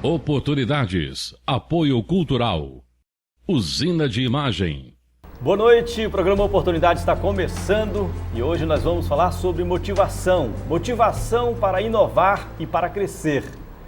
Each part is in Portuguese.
Oportunidades. Apoio cultural. Usina de Imagem. Boa noite, o programa Oportunidades está começando e hoje nós vamos falar sobre motivação. Motivação para inovar e para crescer.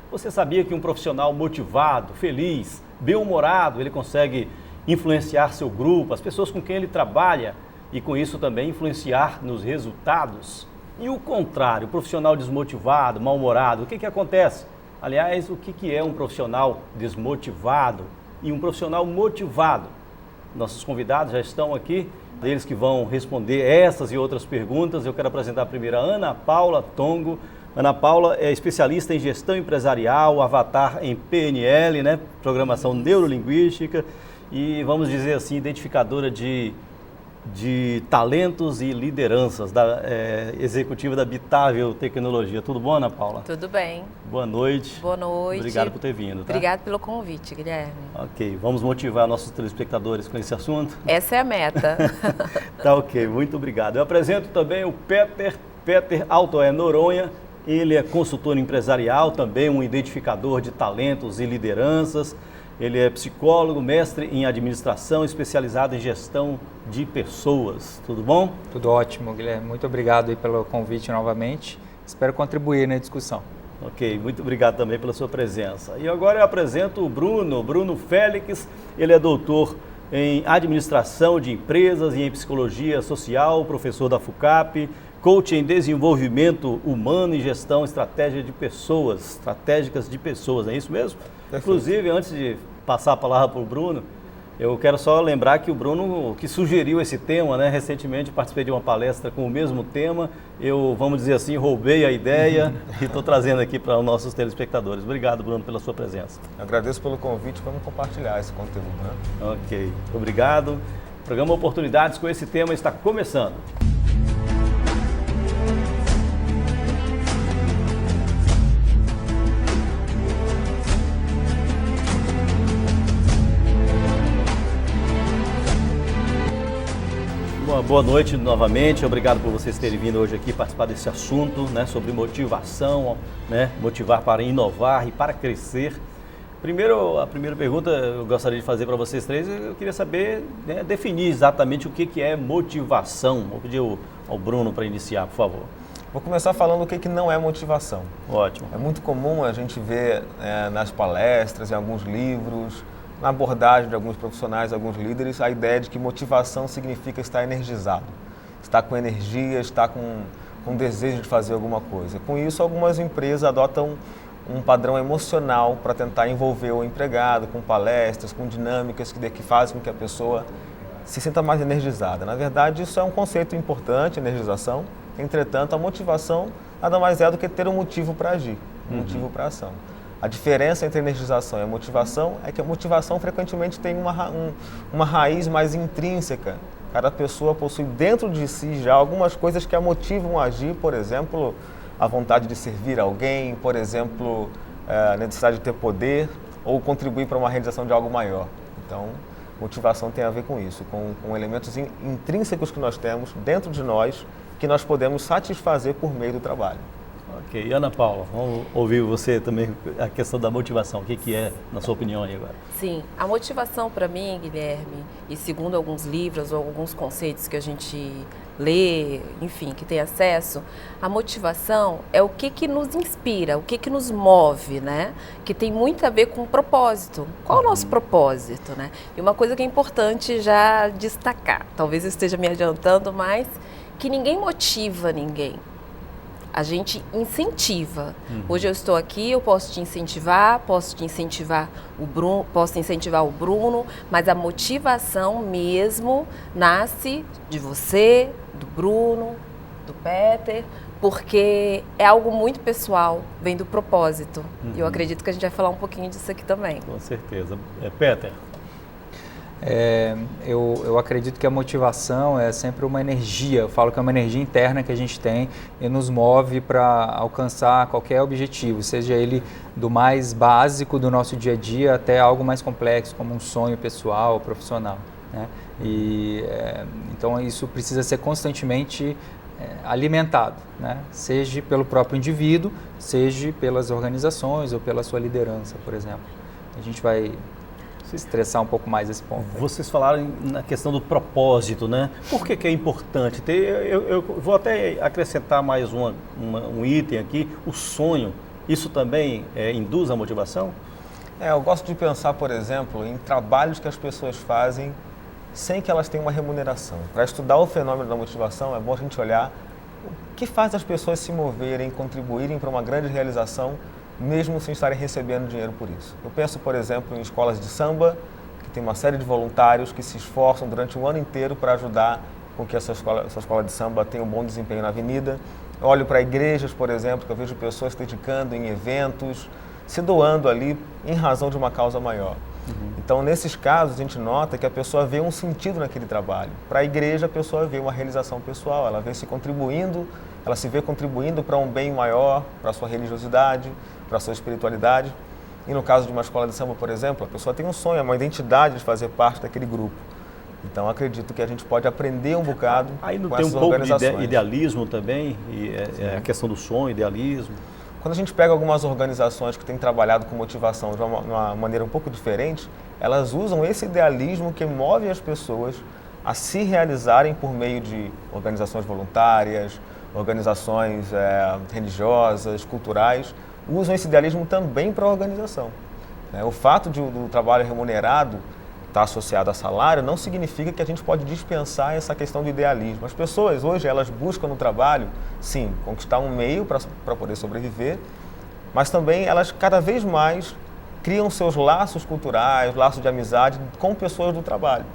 Você sabia que um profissional motivado, feliz, bem-humorado, ele consegue influenciar seu grupo, as pessoas com quem ele trabalha e com isso também influenciar nos resultados? E o contrário, o profissional desmotivado, mal-humorado, o que acontece? Aliás, o que é um profissional desmotivado e um profissional motivado? Nossos convidados já estão aqui, eles que vão responder essas e outras perguntas. Eu quero apresentar a primeira, Ana Paula Tongo. Ana Paula é especialista em gestão empresarial, avatar em PNL, né? Programação neurolinguística e, vamos dizer assim, identificadora de talentos e lideranças, executiva da Bitável Tecnologia. Tudo bom, Ana Paula? Tudo bem. Boa noite. Boa noite. Obrigado por ter vindo. Tá? Obrigado pelo convite, Guilherme. Ok, vamos motivar nossos telespectadores com esse assunto? Essa é a meta. Tá ok, muito obrigado. Eu apresento também o Peter Altoé Noronha. Ele é consultor empresarial, também um identificador de talentos e lideranças. Ele é psicólogo, mestre em administração, especializado em gestão de pessoas. Tudo bom? Tudo ótimo, Guilherme. Muito obrigado aí pelo convite novamente. Espero contribuir na discussão. Ok, muito obrigado também pela sua presença. E agora eu apresento o Bruno Félix. Ele é doutor em administração de empresas e em psicologia social, professor da FUCAP, coach em desenvolvimento humano e gestão estratégicas de pessoas, não é isso mesmo? Perfeito. Inclusive, antes de passar a palavra para o Bruno, eu quero só lembrar que o Bruno que sugeriu esse tema, né? Recentemente participei de uma palestra com o mesmo tema, eu, vamos dizer assim, roubei a ideia e estou trazendo aqui para os nossos telespectadores. Obrigado, Bruno, pela sua presença. Eu agradeço pelo convite, vamos compartilhar esse conteúdo, né? Ok, obrigado. O programa Oportunidades com esse tema está começando. Boa noite novamente, obrigado por vocês terem vindo hoje aqui participar desse assunto, né, sobre motivação, né, motivar para inovar e para crescer. A primeira pergunta eu gostaria de fazer para vocês três, eu queria saber, né, definir exatamente o que é motivação. Vou pedir ao Bruno para iniciar, por favor. Vou começar falando o que não é motivação. Ótimo. É muito comum a gente ver nas palestras, em alguns livros, na abordagem de alguns profissionais, alguns líderes, a ideia de que motivação significa estar energizado, estar com energia, estar com desejo de fazer alguma coisa. Com isso, algumas empresas adotam um padrão emocional para tentar envolver o empregado com palestras, com dinâmicas que fazem com que a pessoa se sinta mais energizada. Na verdade, isso é um conceito importante, energização. Entretanto, a motivação nada mais é do que ter um motivo para agir, um motivo para ação. A diferença entre energização e a motivação é que a motivação frequentemente tem uma raiz mais intrínseca. Cada pessoa possui dentro de si já algumas coisas que a motivam a agir, por exemplo, a vontade de servir alguém, por exemplo, a necessidade de ter poder ou contribuir para uma realização de algo maior. Então, motivação tem a ver com isso, com elementos intrínsecos que nós temos dentro de nós que nós podemos satisfazer por meio do trabalho. Ok, Ana Paula, vamos ouvir você também, a questão da motivação, o que é, na sua opinião aí agora? Sim, a motivação para mim, Guilherme, e segundo alguns livros ou alguns conceitos que a gente lê, enfim, que tem acesso, a motivação é o que nos inspira, o que nos move, né? Que tem muito a ver com o propósito. Qual é o nosso propósito, né? E uma coisa que é importante já destacar, talvez eu esteja me adiantando, mas que ninguém motiva ninguém. A gente incentiva. Hoje eu estou aqui, eu posso te incentivar o Bruno, mas a motivação mesmo nasce de você, do Bruno, do Peter, porque é algo muito pessoal, vem do propósito. E eu acredito que a gente vai falar um pouquinho disso aqui também. Com certeza. Peter? Eu acredito que a motivação é sempre uma energia, eu falo que é uma energia interna que a gente tem e nos move para alcançar qualquer objetivo, seja ele do mais básico do nosso dia a dia até algo mais complexo, como um sonho pessoal, profissional, né? Então isso precisa ser constantemente alimentado, né? Seja pelo próprio indivíduo, seja pelas organizações ou pela sua liderança, por exemplo. A gente vai se estressar um pouco mais esse ponto. Vocês falaram na questão do propósito, né? Por que é importante ter? Eu vou até acrescentar mais um item aqui, o sonho. Isso também induz a motivação? Eu gosto de pensar, por exemplo, em trabalhos que as pessoas fazem sem que elas tenham uma remuneração. Para estudar o fenômeno da motivação, é bom a gente olhar o que faz as pessoas se moverem, contribuírem para uma grande realização, mesmo sem estarem recebendo dinheiro por isso. Eu penso, por exemplo, em escolas de samba, que tem uma série de voluntários que se esforçam durante o ano inteiro para ajudar com que essa escola de samba tenha um bom desempenho na avenida. Eu olho para igrejas, por exemplo, que eu vejo pessoas se dedicando em eventos, se doando ali em razão de uma causa maior. Então, nesses casos, a gente nota que a pessoa vê um sentido naquele trabalho. Para a igreja, a pessoa vê uma realização pessoal, ela se vê contribuindo para um bem maior, para a sua religiosidade, para a sua espiritualidade. E no caso de uma escola de samba, por exemplo, a pessoa tem um sonho, uma identidade de fazer parte daquele grupo. Então, acredito que a gente pode aprender um bocado aí não com tem essas um pouco organizações. de idealismo também, a questão do sonho, idealismo. Quando a gente pega algumas organizações que têm trabalhado com motivação de uma maneira um pouco diferente, elas usam esse idealismo que move as pessoas a se realizarem por meio de organizações voluntárias, organizações religiosas, culturais, usam esse idealismo também para a organização. O fato do trabalho remunerado estar associado a salário não significa que a gente pode dispensar essa questão do idealismo. As pessoas hoje, elas buscam no trabalho, sim, conquistar um meio para poder sobreviver, mas também elas cada vez mais criam seus laços culturais, laços de amizade com pessoas do trabalho.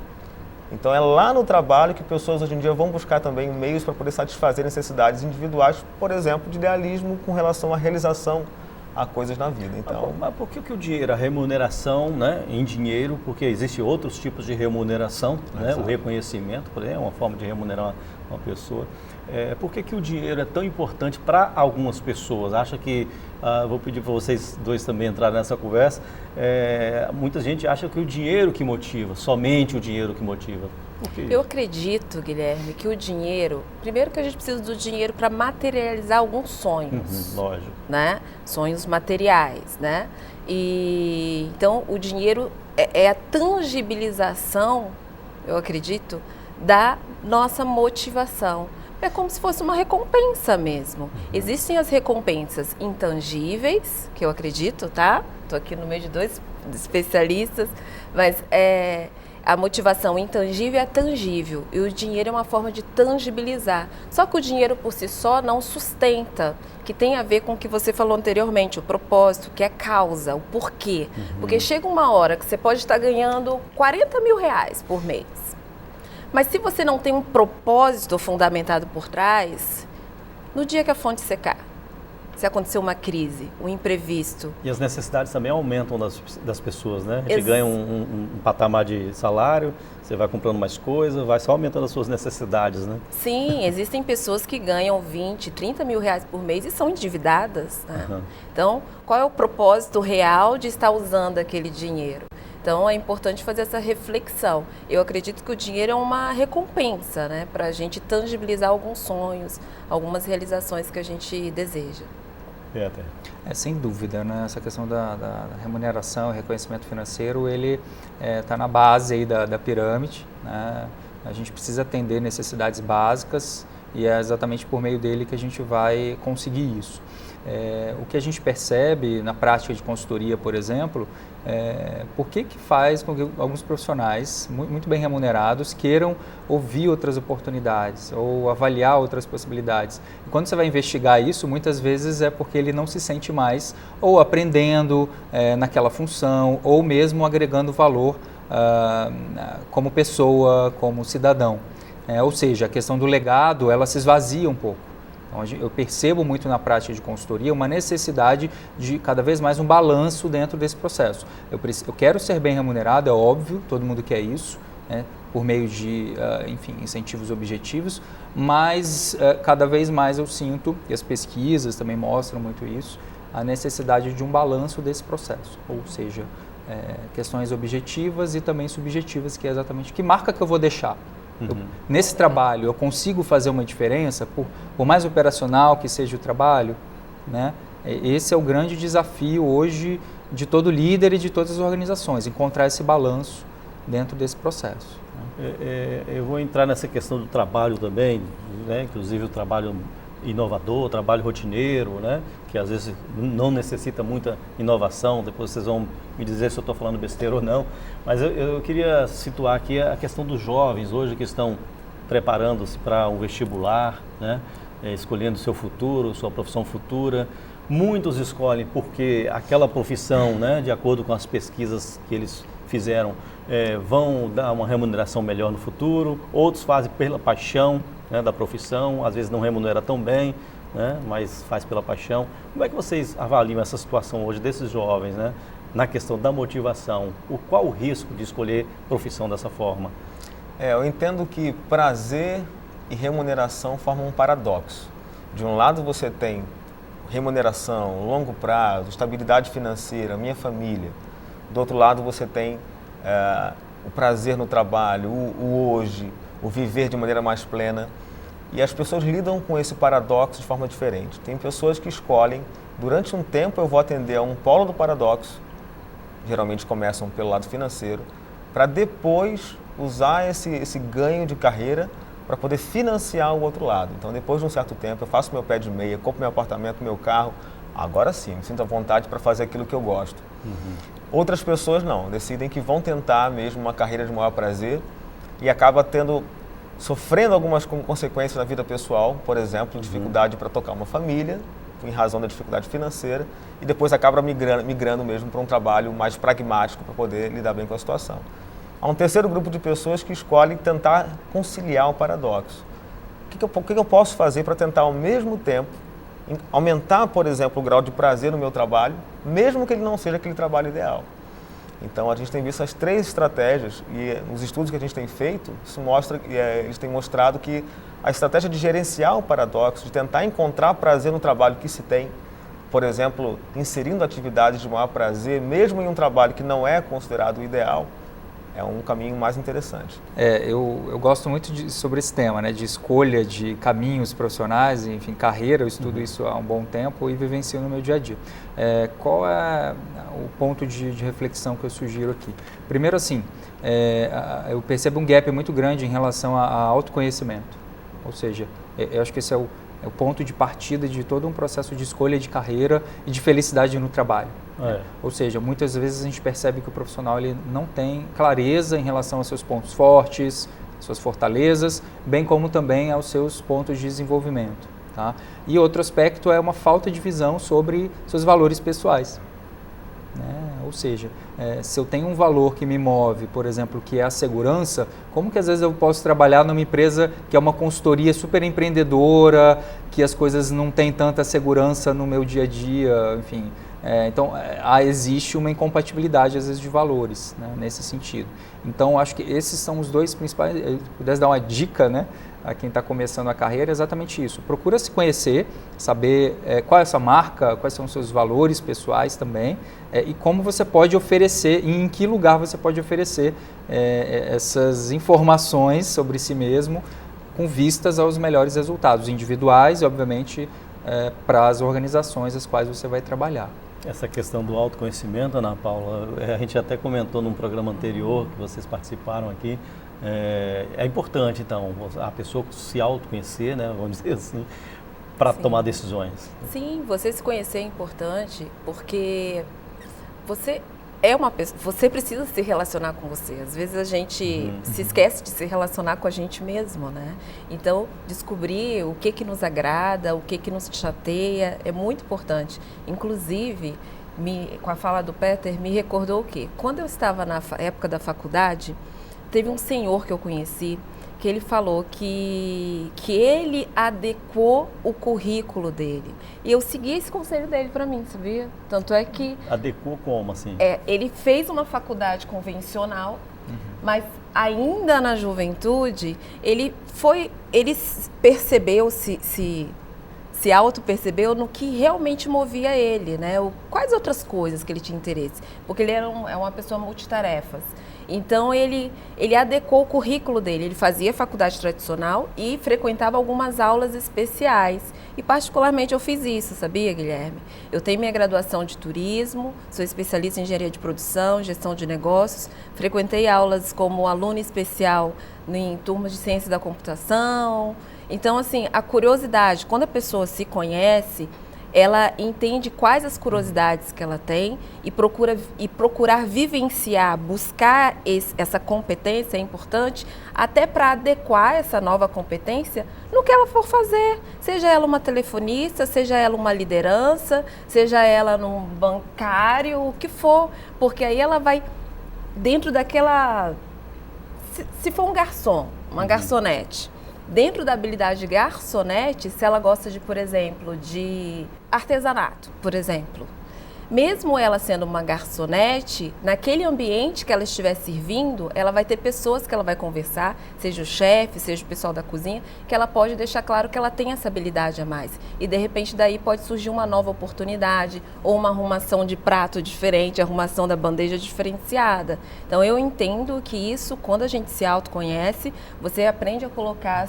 Então é lá no trabalho que pessoas hoje em dia vão buscar também meios para poder satisfazer necessidades individuais, por exemplo, de idealismo com relação à realização a coisas na vida. Então, mas por que o dinheiro, a remuneração, né, em dinheiro, porque existem outros tipos de remuneração, né, o reconhecimento, por exemplo, é uma forma de remunerar uma pessoa. Por que o dinheiro é tão importante para algumas pessoas? Acha que, vou pedir para vocês dois também entrarem nessa conversa, muita gente acha que o dinheiro que motiva, somente o dinheiro que motiva. Por quê? Eu acredito, Guilherme, que o dinheiro, primeiro que a gente precisa do dinheiro para materializar alguns sonhos, lógico, né? Sonhos materiais, né? E então o dinheiro é a tangibilização, eu acredito, da nossa motivação. É como se fosse uma recompensa mesmo. Existem as recompensas intangíveis, que eu acredito, tá? Estou aqui no meio de dois especialistas, mas a motivação intangível é tangível e o dinheiro é uma forma de tangibilizar. Só que o dinheiro por si só não sustenta, que tem a ver com o que você falou anteriormente, o propósito, que é causa, o porquê. Porque chega uma hora que você pode estar ganhando 40 mil reais por mês. Mas se você não tem um propósito fundamentado por trás, no dia que a fonte secar, se acontecer uma crise, um imprevisto. E as necessidades também aumentam das pessoas, né? A gente ganha um patamar de salário, você vai comprando mais coisas, vai só aumentando as suas necessidades, né? Sim, existem pessoas que ganham 20, 30 mil reais por mês e são endividadas. Né? Então, qual é o propósito real de estar usando aquele dinheiro? Então, é importante fazer essa reflexão. Eu acredito que o dinheiro é uma recompensa, né? Para a gente tangibilizar alguns sonhos, algumas realizações que a gente deseja. Sem dúvida, né? Essa questão da remuneração e reconhecimento financeiro, ele está na base aí da pirâmide, né? A gente precisa atender necessidades básicas e é exatamente por meio dele que a gente vai conseguir isso. O que a gente percebe na prática de consultoria, por exemplo, por que faz com que alguns profissionais muito bem remunerados queiram ouvir outras oportunidades ou avaliar outras possibilidades. E quando você vai investigar isso, muitas vezes é porque ele não se sente mais ou aprendendo naquela função ou mesmo agregando valor como pessoa, como cidadão. Ou seja, a questão do legado, ela se esvazia um pouco. Então, eu percebo muito na prática de consultoria uma necessidade de cada vez mais um balanço dentro desse processo. Eu quero ser bem remunerado, é óbvio, todo mundo quer isso, né, por meio de, incentivos objetivos, mas cada vez mais eu sinto, e as pesquisas também mostram muito isso, a necessidade de um balanço desse processo, ou seja, questões objetivas e também subjetivas, que é exatamente que marca que eu vou deixar. Nesse trabalho, eu consigo fazer uma diferença, por mais operacional que seja o trabalho, né? Esse é o grande desafio hoje de todo líder e de todas as organizações, encontrar esse balanço dentro desse processo. Eu vou entrar nessa questão do trabalho também, né? Inclusive o trabalho inovador, o trabalho rotineiro, né? Que às vezes não necessita muita inovação, depois vocês vão me dizer se eu estou falando besteira ou não, mas eu queria situar aqui a questão dos jovens hoje que estão preparando-se para um vestibular, né? Escolhendo seu futuro, sua profissão futura. Muitos escolhem porque aquela profissão, né, de acordo com as pesquisas que eles fizeram, vão dar uma remuneração melhor no futuro. Outros fazem pela paixão, né, da profissão, às vezes não remunera tão bem, né, mas faz pela paixão. Como é que vocês avaliam essa situação hoje desses jovens, né, na questão da motivação? Qual o risco de escolher profissão dessa forma? Eu entendo que prazer e remuneração formam um paradoxo. De um lado você tem remuneração, longo prazo, estabilidade financeira, minha família. Do outro lado você tem o prazer no trabalho, o hoje, o viver de maneira mais plena. E as pessoas lidam com esse paradoxo de forma diferente. Tem pessoas que escolhem, durante um tempo eu vou atender a um polo do paradoxo, geralmente começam pelo lado financeiro, para depois usar esse ganho de carreira para poder financiar o outro lado. Então, depois de um certo tempo, eu faço meu pé de meia, compro meu apartamento, meu carro, agora sim, me sinto à vontade para fazer aquilo que eu gosto. Outras pessoas não, decidem que vão tentar mesmo uma carreira de maior prazer e acaba sofrendo algumas consequências na vida pessoal, por exemplo, dificuldade para tocar uma família, em razão da dificuldade financeira, e depois acaba migrando mesmo para um trabalho mais pragmático para poder lidar bem com a situação. Há um terceiro grupo de pessoas que escolhem tentar conciliar o paradoxo. O que eu posso fazer para tentar, ao mesmo tempo, aumentar, por exemplo, o grau de prazer no meu trabalho, mesmo que ele não seja aquele trabalho ideal? Então, a gente tem visto as 3 estratégias e nos estudos que a gente tem feito, eles têm mostrado que a estratégia de gerenciar o paradoxo, de tentar encontrar prazer no trabalho que se tem, por exemplo, inserindo atividades de maior prazer, mesmo em um trabalho que não é considerado o ideal, é um caminho mais interessante. Eu gosto muito sobre esse tema, né, de escolha de caminhos profissionais, enfim, carreira. Eu estudo isso há um bom tempo e vivencio no meu dia a dia. Qual é o ponto de reflexão que eu sugiro aqui? Primeiro, assim, eu percebo um gap muito grande em relação a autoconhecimento. Ou seja, eu acho que esse é o ponto de partida de todo um processo de escolha de carreira e de felicidade no trabalho. Ou seja, muitas vezes a gente percebe que o profissional ele não tem clareza em relação aos seus pontos fortes, suas fortalezas, bem como também aos seus pontos de desenvolvimento. Tá? E outro aspecto é uma falta de visão sobre seus valores pessoais. Ou seja, se eu tenho um valor que me move, por exemplo, que é a segurança, como que às vezes eu posso trabalhar numa empresa que é uma consultoria super empreendedora, que as coisas não têm tanta segurança no meu dia a dia, enfim. Então, existe uma incompatibilidade, às vezes, de valores, né, nesse sentido. Então, acho que esses são os 2 principais. Se pudesse dar uma dica, né, a quem está começando a carreira, é exatamente isso. Procura se conhecer, saber qual é a sua marca, quais são os seus valores pessoais também, e como você pode oferecer, e em que lugar você pode oferecer essas informações sobre si mesmo, com vistas aos melhores resultados individuais e, obviamente, para as organizações as quais você vai trabalhar. Essa questão do autoconhecimento, Ana Paula, a gente até comentou num programa anterior que vocês participaram aqui, é importante, então, a pessoa se autoconhecer, né, vamos dizer assim, para tomar decisões. Sim, você se conhecer é importante porque você você precisa se relacionar com você. Às vezes a gente se esquece de se relacionar com a gente mesmo, né? Então, descobrir o que nos agrada, o que nos chateia é muito importante. Inclusive, com a fala do Peter, me recordou o quê? Quando eu estava na época da faculdade, teve um senhor que eu conheci que ele falou que ele adequou o currículo dele. E eu segui esse conselho dele para mim, sabia? Tanto é que... Adequou como, assim? Ele fez uma faculdade convencional, mas ainda na juventude, ele percebeu, se auto-percebeu no que realmente movia ele, né? Quais outras coisas que ele tinha interesse? Porque ele é uma pessoa multitarefas. Então, ele adequou o currículo dele. Ele fazia faculdade tradicional e frequentava algumas aulas especiais. E, particularmente, eu fiz isso, sabia, Guilherme? Eu tenho minha graduação de turismo, sou especialista em engenharia de produção, gestão de negócios. Frequentei aulas como aluna especial em turmas de ciência da computação. Então, assim, a curiosidade, quando a pessoa se conhece, ela entende quais as curiosidades que ela tem e procurar vivenciar, buscar essa competência é importante, até para adequar essa nova competência no que ela for fazer. Seja ela uma telefonista, seja ela uma liderança, seja ela num bancário, o que for. Porque aí ela vai dentro daquela... Se for um garçom, uma garçonete, dentro da habilidade de garçonete, se ela gosta de, por exemplo, de artesanato, por exemplo, mesmo ela sendo uma garçonete, naquele ambiente que ela estiver servindo, ela vai ter pessoas que ela vai conversar, seja o chefe, seja o pessoal da cozinha, que ela pode deixar claro que ela tem essa habilidade a mais. E, de repente, daí pode surgir uma nova oportunidade ou uma arrumação de prato diferente, arrumação da bandeja diferenciada. Então, eu entendo que isso, quando a gente se autoconhece, você aprende a colocar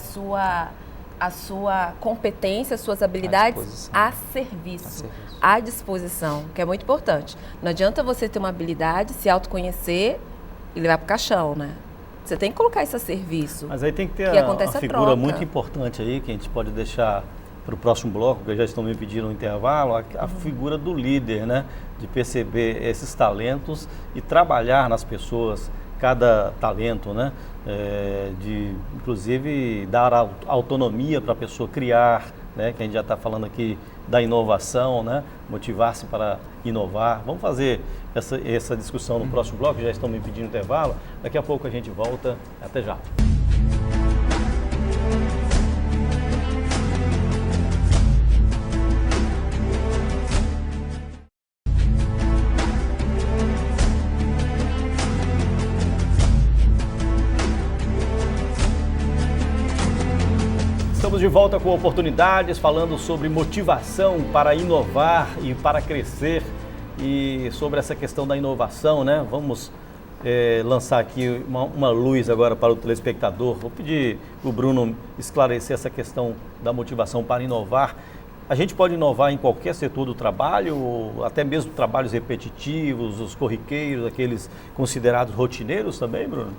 a sua competência, as suas habilidades a serviço, à disposição, que é muito importante. Não adianta você ter uma habilidade, se autoconhecer e levar para o caixão, né? Você tem que colocar isso a serviço. Mas aí tem que ter uma figura troca. muito importante aí, que a gente pode deixar para o próximo bloco, que já estão me pedindo um intervalo, a figura do líder, né? De perceber esses talentos e trabalhar nas pessoas cada talento, né? De, inclusive, dar autonomia para a pessoa criar, né? Que a gente já está falando aqui da inovação, né? Motivar-se para inovar. Vamos fazer essa discussão no próximo bloco, já estão me pedindo intervalo. Daqui a pouco a gente volta. Até já. Estamos de volta com oportunidades, falando sobre motivação para inovar e para crescer e sobre essa questão da inovação, né? Vamos lançar aqui uma luz agora para o telespectador. Vou pedir para o Bruno esclarecer essa questão da motivação para inovar. A gente pode inovar em qualquer setor do trabalho, até mesmo trabalhos repetitivos, os corriqueiros, aqueles considerados rotineiros também, Bruno?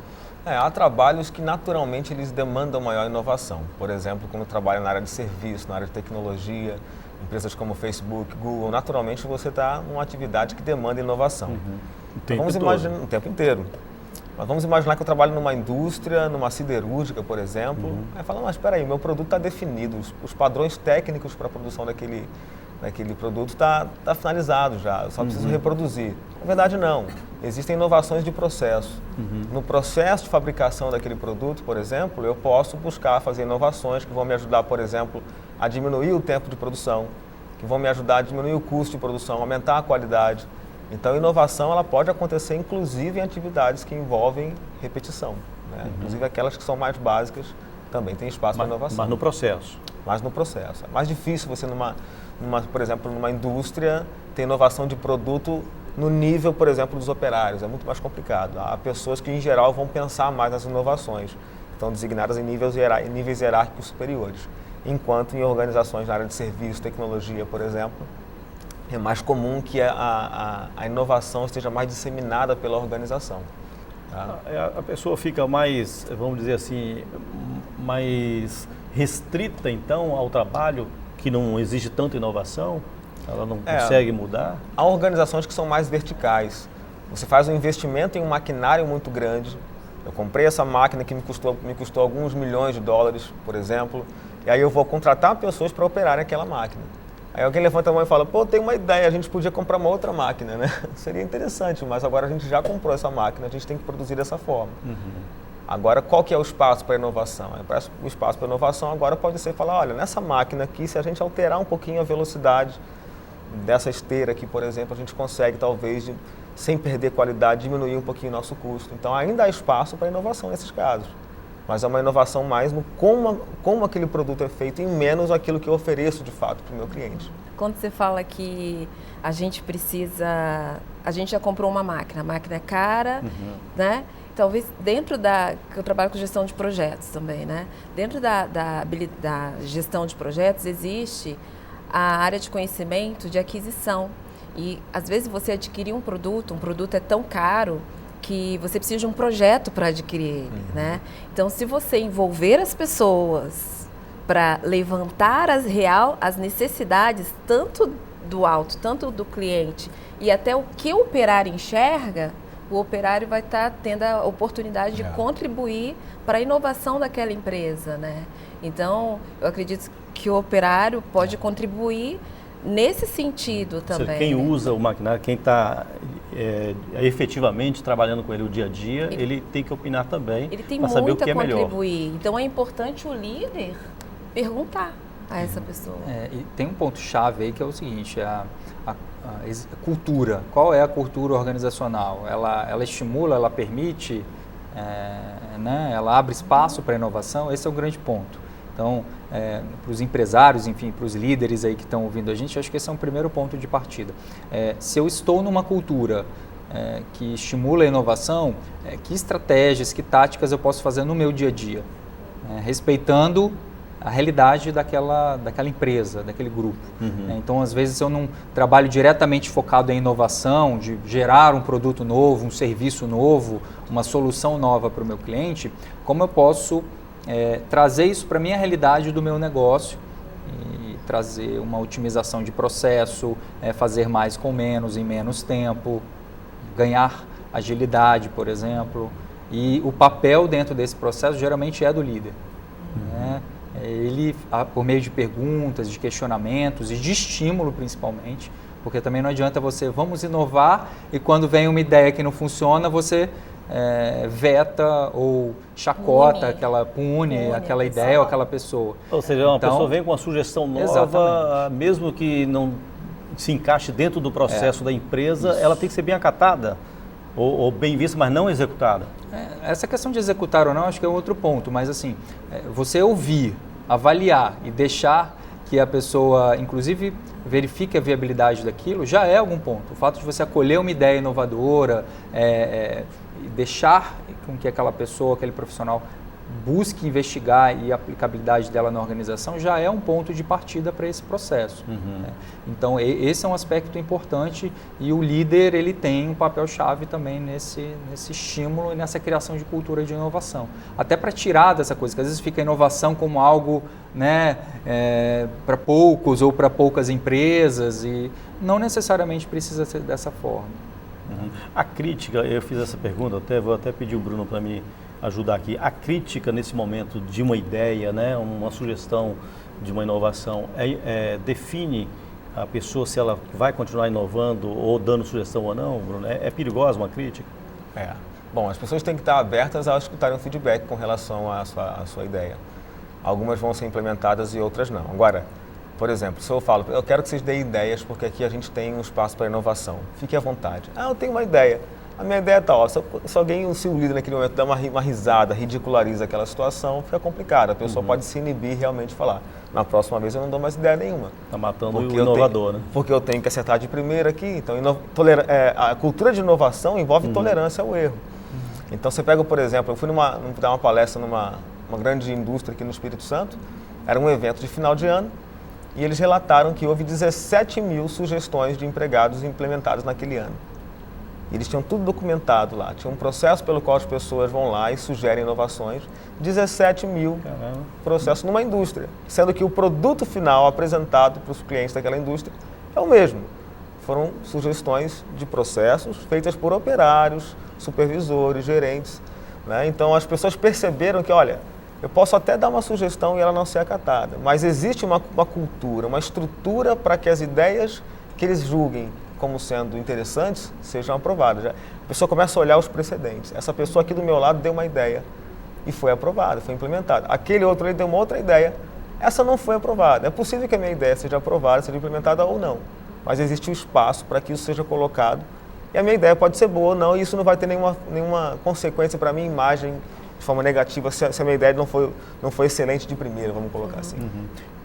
Há trabalhos que naturalmente eles demandam maior inovação. Por exemplo, como trabalho na área de serviço, na área de tecnologia, empresas como Facebook, Google, naturalmente você está numa atividade que demanda inovação. O tempo O tempo inteiro. Mas vamos imaginar que eu trabalho numa indústria, numa siderúrgica, por exemplo. Aí fala, mas espera aí, meu produto está definido, os padrões técnicos para a produção daquele produto está finalizado já, eu só preciso reproduzir. Na verdade, não. Existem inovações de processo. No processo de fabricação daquele produto, por exemplo, eu posso buscar fazer inovações que vão me ajudar, por exemplo, a diminuir o tempo de produção, que vão me ajudar a diminuir o custo de produção, aumentar a qualidade. Então, a inovação ela pode acontecer, inclusive, em atividades que envolvem repetição. Né? Inclusive, aquelas que são mais básicas também tem espaço para inovação. Mas no processo. Mas no processo. É mais difícil você, por exemplo, numa indústria, ter inovação de produto no nível, por exemplo, dos operários. É muito mais complicado. Há pessoas que, em geral, vão pensar mais nas inovações. Estão designadas em níveis hierárquicos superiores. Enquanto em organizações na área de serviço, tecnologia, por exemplo, é mais comum que a inovação esteja mais disseminada pela organização. Tá? A pessoa fica mais, vamos dizer assim, mais restrita, então, ao trabalho, que não exige tanta inovação? Ela não consegue mudar? Há organizações que são mais verticais. Você faz um investimento em um maquinário muito grande. Eu comprei essa máquina que me custou alguns milhões de dólares, por exemplo, e aí eu vou contratar pessoas para operarem aquela máquina. Aí alguém levanta a mão e fala, pô, tem uma ideia, a gente podia comprar uma outra máquina, né? Seria interessante, mas agora a gente já comprou essa máquina, a gente tem que produzir dessa forma. Agora, qual que é o espaço para inovação? O espaço para inovação agora pode ser falar, olha, nessa máquina aqui, se a gente alterar um pouquinho a velocidade dessa esteira aqui, por exemplo, a gente consegue talvez, sem perder qualidade, diminuir um pouquinho o nosso custo. Então, ainda há espaço para inovação nesses casos. Mas é uma inovação mais no como aquele produto é feito e menos aquilo que eu ofereço de fato para o meu cliente. Quando você fala que a gente já comprou uma máquina, a máquina é cara, né? Talvez dentro que eu trabalho com gestão de projetos também, né? Dentro da gestão de projetos existe a área de conhecimento de aquisição. E às vezes você adquirir um produto é tão caro que você precisa de um projeto para adquirir ele, né? Então, se você envolver as pessoas para levantar as necessidades, tanto do alto, tanto do cliente, e até o que o operário enxerga, o operário vai estar tendo a oportunidade de contribuir para a inovação daquela empresa, né? Então, eu acredito que o operário pode contribuir nesse sentido também. Seja, quem usa o maquinário, quem está efetivamente trabalhando com ele o dia a dia, ele tem que opinar também para saber o que é melhor. Ele tem muito a contribuir. Então, é importante o líder perguntar a essa pessoa. E tem um ponto-chave aí que é o seguinte, a cultura. Qual é a cultura organizacional? Ela estimula, ela permite, né? Ela abre espaço para a inovação? Esse é o grande ponto. Então, para os empresários, enfim, para os líderes aí que estão ouvindo a gente, acho que esse é um primeiro ponto de partida. Se eu estou numa cultura que estimula a inovação, que estratégias, que táticas eu posso fazer no meu dia a dia, respeitando a realidade daquela empresa, daquele grupo. Então, às vezes, eu não trabalho diretamente focado em inovação, de gerar um produto novo, um serviço novo, uma solução nova para o meu cliente, como eu posso trazer isso para a minha realidade do meu negócio e trazer uma otimização de processo, fazer mais com menos, em menos tempo, ganhar agilidade, por exemplo. E o papel dentro desse processo geralmente é do líder. Né? Ele, por meio de perguntas, de questionamentos e de estímulo principalmente, porque também não adianta vamos inovar e quando vem uma ideia que não funciona, você veta ou chacota aquela ideia ou aquela pessoa. Ou seja, uma pessoa vem com uma sugestão nova, mesmo que não se encaixe dentro do processo da empresa, ela tem que ser bem acatada ou bem vista, mas não executada. Essa questão de executar ou não, acho que é outro ponto, mas assim, você ouvir, avaliar e deixar que a pessoa, inclusive, verifique a viabilidade daquilo, já é algum ponto. O fato de você acolher uma ideia inovadora, deixar com que aquela pessoa, aquele profissional busque investigar e a aplicabilidade dela na organização já é um ponto de partida para esse processo. Né? Então, esse é um aspecto importante e o líder ele tem um papel-chave também nesse estímulo e nessa criação de cultura de inovação. Até para tirar dessa coisa, que às vezes fica a inovação como algo, né, para poucos ou para poucas empresas e não necessariamente precisa ser dessa forma. A crítica, eu fiz essa pergunta, vou até pedir o Bruno para me ajudar aqui. A crítica nesse momento de uma ideia, né, uma sugestão de uma inovação, define a pessoa se ela vai continuar inovando ou dando sugestão ou não, Bruno? É perigosa uma crítica? Bom, as pessoas têm que estar abertas a escutarem um feedback com relação à sua ideia. Algumas vão ser implementadas e outras não. Agora, por exemplo, se eu falo, eu quero que vocês deem ideias porque aqui a gente tem um espaço para inovação. Fique à vontade. Eu tenho uma ideia. A minha ideia é tal, se o líder naquele momento dá uma risada, ridiculariza aquela situação, fica complicado. A pessoa pode se inibir e realmente falar, na próxima vez eu não dou mais ideia nenhuma. Está matando o inovador, né? Porque eu tenho que acertar de primeira aqui. Então, a cultura de inovação envolve tolerância ao erro. Então, você pega, por exemplo, eu fui dar uma palestra numa grande indústria aqui no Espírito Santo, era um evento de final de ano, e eles relataram que houve 17 mil sugestões de empregados implementadas naquele ano. Eles tinham tudo documentado lá, tinha um processo pelo qual as pessoas vão lá e sugerem inovações, 17 mil processos numa indústria, sendo que o produto final apresentado para os clientes daquela indústria é o mesmo. Foram sugestões de processos feitas por operários, supervisores, gerentes. Né? Então as pessoas perceberam que, olha, eu posso até dar uma sugestão e ela não ser acatada, mas existe uma cultura, uma estrutura para que as ideias que eles julguem como sendo interessantes, sejam aprovadas. A pessoa começa a olhar os precedentes. Essa pessoa aqui do meu lado deu uma ideia e foi aprovada, foi implementada. Aquele outro ali deu uma outra ideia, essa não foi aprovada. É possível que a minha ideia seja aprovada, seja implementada ou não, mas existe um espaço para que isso seja colocado e a minha ideia pode ser boa ou não e isso não vai ter nenhuma consequência para a minha imagem de forma negativa se a minha ideia não foi excelente de primeira, vamos colocar assim.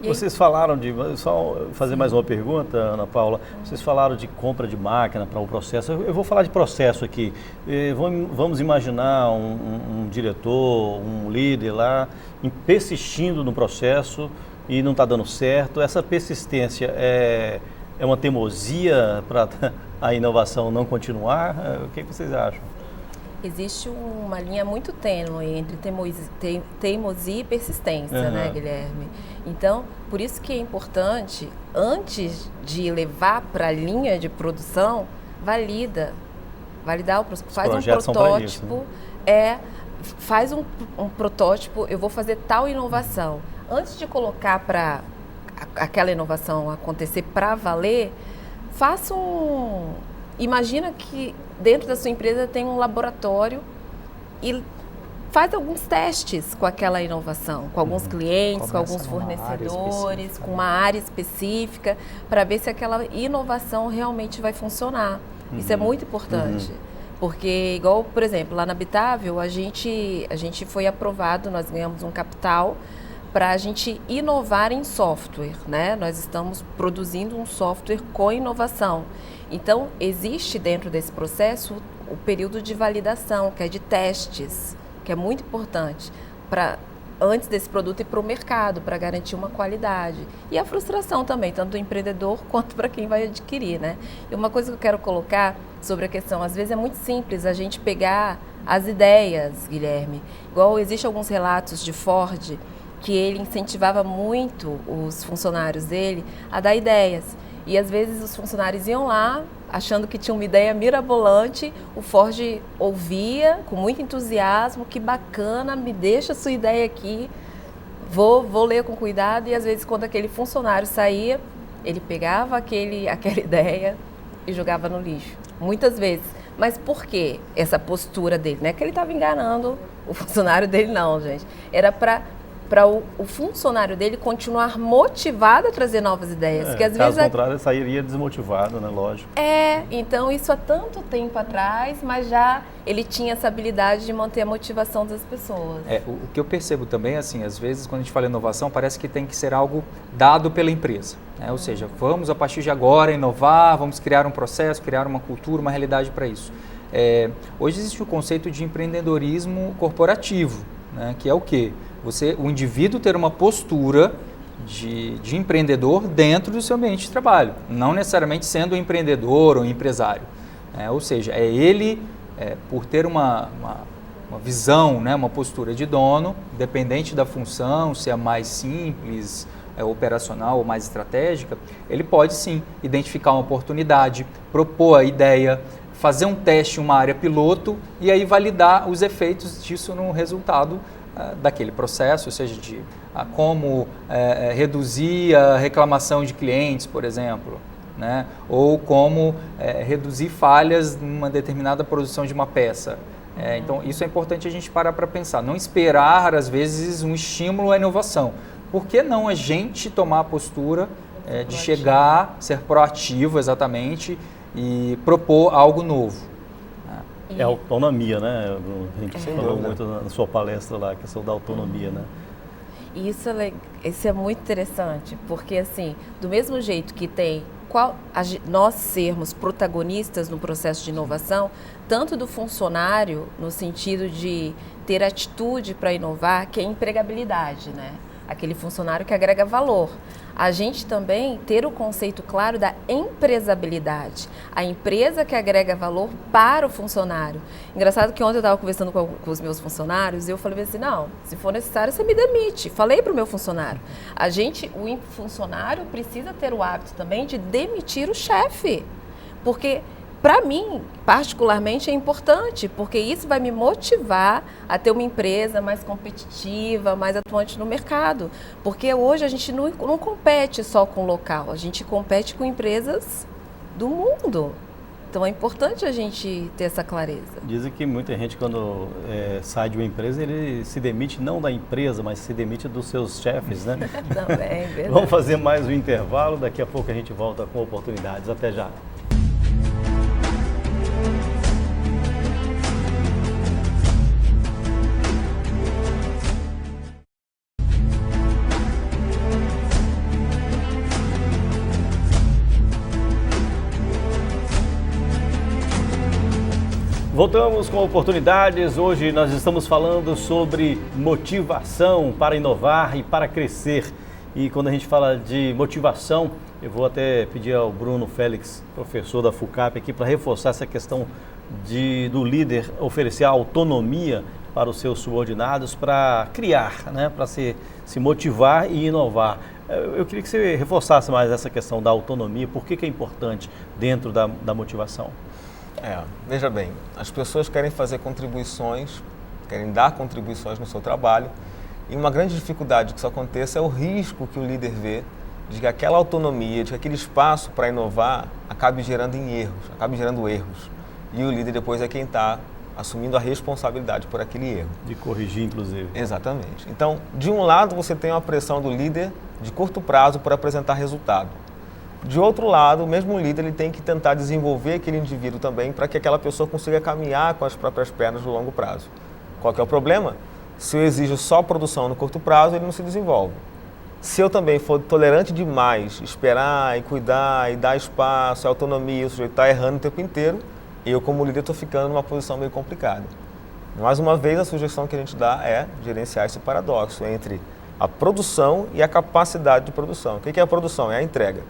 Vocês falaram de, só fazer mais uma pergunta, Ana Paula, vocês falaram de compra de máquina para o processo, eu vou falar de processo aqui. Vamos imaginar um diretor, um líder lá, persistindo no processo e não está dando certo. Essa persistência é uma teimosia para a inovação não continuar? O que vocês acham? Existe uma linha muito tênue entre teimosia e persistência, né, Guilherme? Então, por isso que é importante, antes de levar para a linha de produção, validar faz um protótipo, faz um protótipo, eu vou fazer tal inovação. Antes de colocar para aquela inovação acontecer para valer, imagina que dentro da sua empresa tem um laboratório e faz alguns testes com aquela inovação, com alguns clientes, com alguns fornecedores, com uma área específica, para ver se aquela inovação realmente vai funcionar. Isso é muito importante. Porque, igual, por exemplo, lá na Bitável, a gente foi aprovado, nós ganhamos um capital para a gente inovar em software, né? Nós estamos produzindo um software com inovação. Então, existe dentro desse processo o período de validação, que é de testes, que é muito importante antes desse produto ir para o mercado, para garantir uma qualidade. E a frustração também, tanto do empreendedor quanto para quem vai adquirir, né? E uma coisa que eu quero colocar sobre a questão, às vezes é muito simples a gente pegar as ideias, Guilherme. Igual existem alguns relatos de Ford, que ele incentivava muito os funcionários dele a dar ideias. E às vezes os funcionários iam lá, achando que tinha uma ideia mirabolante, o Ford ouvia com muito entusiasmo, que bacana, me deixa a sua ideia aqui, vou ler com cuidado. E às vezes quando aquele funcionário saía, ele pegava aquela ideia e jogava no lixo, muitas vezes. Mas por que essa postura dele? Não é que ele estava enganando o funcionário dele, não, gente. Era para o funcionário dele continuar motivado a trazer novas ideias. Que às vezes contrário, ele sairia desmotivado, né? Lógico. Então isso há tanto tempo atrás, mas já ele tinha essa habilidade de manter a motivação das pessoas. O que eu percebo também, assim, às vezes quando a gente fala inovação, parece que tem que ser algo dado pela empresa, né? Ou seja, vamos a partir de agora inovar, vamos criar um processo, criar uma cultura, uma realidade para isso. Hoje existe o conceito de empreendedorismo corporativo, né? Que é o quê? O indivíduo ter uma postura de empreendedor dentro do seu ambiente de trabalho, não necessariamente sendo um empreendedor ou um empresário. Ou seja, ele, por ter uma visão, né, uma postura de dono, independente da função, se é mais simples, operacional ou mais estratégica, ele pode sim identificar uma oportunidade, propor a ideia, fazer um teste em uma área piloto e aí validar os efeitos disso no resultado daquele processo, ou seja, de como reduzir a reclamação de clientes, por exemplo, né? Ou como reduzir falhas numa determinada produção de uma peça. Então, isso é importante a gente parar para pensar, não esperar, às vezes, um estímulo à inovação. Por que não a gente tomar a postura de chegar, ser proativo exatamente e propor algo novo? É autonomia, né? A gente falou muito na sua palestra lá, a questão da autonomia, né? Isso é muito interessante, porque assim, do mesmo jeito que tem nós sermos protagonistas no processo de inovação, tanto do funcionário, no sentido de ter atitude para inovar, que é a empregabilidade, né? Aquele funcionário que agrega valor. A gente também ter o conceito claro da empresabilidade, a empresa que agrega valor para o funcionário. Engraçado que ontem eu estava conversando com os meus funcionários e eu falei assim, não, se for necessário você me demite. Falei para o meu funcionário. O funcionário precisa ter o hábito também de demitir o chefe, porque para mim, particularmente, é importante, porque isso vai me motivar a ter uma empresa mais competitiva, mais atuante no mercado. Porque hoje a gente não compete só com o local, a gente compete com empresas do mundo. Então é importante a gente ter essa clareza. Dizem que muita gente, quando sai de uma empresa, ele se demite não da empresa, mas se demite dos seus chefes, né? Também, verdade. Vamos fazer mais um intervalo, daqui a pouco a gente volta com oportunidades. Até já. Voltamos com oportunidades. Hoje nós estamos falando sobre motivação para inovar e para crescer. E quando a gente fala de motivação, eu vou até pedir ao Bruno Félix, professor da FUCAP, aqui para reforçar essa questão do líder oferecer autonomia para os seus subordinados para criar, né? Para se motivar e inovar. Eu queria que você reforçasse mais essa questão da autonomia. Por que é importante dentro da motivação? Veja bem, as pessoas querem fazer contribuições, querem dar contribuições no seu trabalho, e uma grande dificuldade que isso aconteça é o risco que o líder vê de que aquela autonomia, de que aquele espaço para inovar acabe gerando erros. E o líder depois é quem está assumindo a responsabilidade por aquele erro. De corrigir, inclusive. Exatamente. Então, de um lado, você tem a pressão do líder de curto prazo por apresentar resultado. De outro lado, o mesmo líder ele tem que tentar desenvolver aquele indivíduo também para que aquela pessoa consiga caminhar com as próprias pernas no longo prazo. Qual que é o problema? Se eu exijo só produção no curto prazo, ele não se desenvolve. Se eu também for tolerante demais, esperar e cuidar e dar espaço, autonomia, o sujeito está errando o tempo inteiro, eu como líder estou ficando numa posição meio complicada. Mais uma vez, a sugestão que a gente dá é gerenciar esse paradoxo entre a produção e a capacidade de produção. O que é a produção? É a entrega.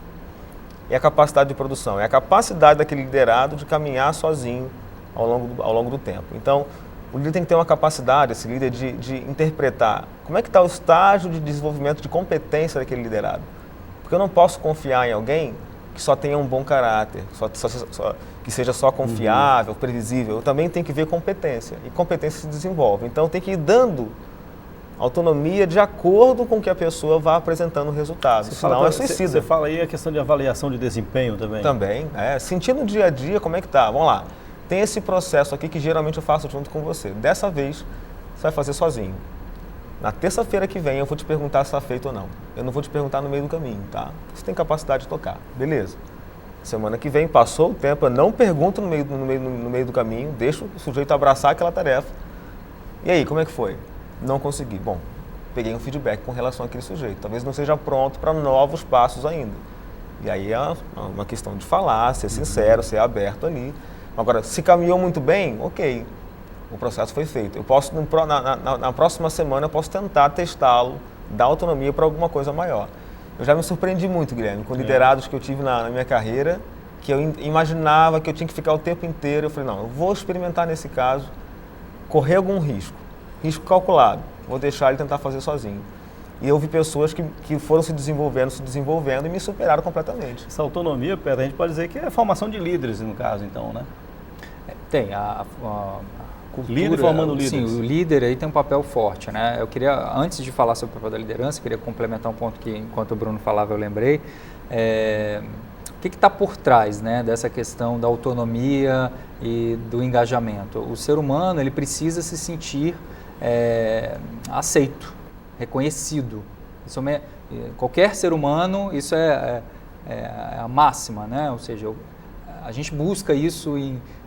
E a capacidade de produção? É a capacidade daquele liderado de caminhar sozinho ao longo do tempo. Então, o líder tem que ter uma capacidade, esse líder, de interpretar como é que está o estágio de desenvolvimento de competência daquele liderado. Porque eu não posso confiar em alguém que só tenha um bom caráter, que seja só confiável, previsível. Eu também tenho que ver competência, e competência se desenvolve. Então, tem que ir dando autonomia de acordo com que a pessoa vá apresentando o resultado, senão é suicida. Você fala aí a questão de avaliação de desempenho também? Também, sentir no dia a dia como é que tá. Vamos lá, tem esse processo aqui que geralmente eu faço junto com você. Dessa vez, você vai fazer sozinho. Na terça-feira que vem eu vou te perguntar se está feito ou não. Eu não vou te perguntar no meio do caminho, tá? Você tem capacidade de tocar, beleza. Semana que vem, passou o tempo, eu não pergunto no meio do caminho, deixo o sujeito abraçar aquela tarefa. E aí, como é que foi? Não consegui. Bom, peguei um feedback com relação àquele sujeito. Talvez não seja pronto para novos passos ainda. E aí é uma questão de falar, ser sincero, ser aberto ali. Agora, se caminhou muito bem, ok, o processo foi feito. Eu posso, na próxima semana, eu posso tentar testá-lo, dar autonomia para alguma coisa maior. Eu já me surpreendi muito, Guilherme, com liderados que eu tive na minha carreira, que eu imaginava que eu tinha que ficar o tempo inteiro. Eu falei, não, eu vou experimentar nesse caso, correr algum risco calculado, vou deixar ele tentar fazer sozinho. E eu vi pessoas que foram se desenvolvendo e me superaram completamente. Essa autonomia, Pedro, a gente pode dizer que é a formação de líderes, no caso, então, né? Tem, a cultura... Líder formando líderes. Sim, o líder aí tem um papel forte, né? Eu queria, antes de falar sobre o papel da liderança, eu queria complementar um ponto que, enquanto o Bruno falava, eu lembrei. O que está por trás, né, dessa questão da autonomia e do engajamento? O ser humano, ele precisa se sentir aceito, reconhecido. Isso qualquer ser humano, isso é a máxima, né? Ou seja, a gente busca isso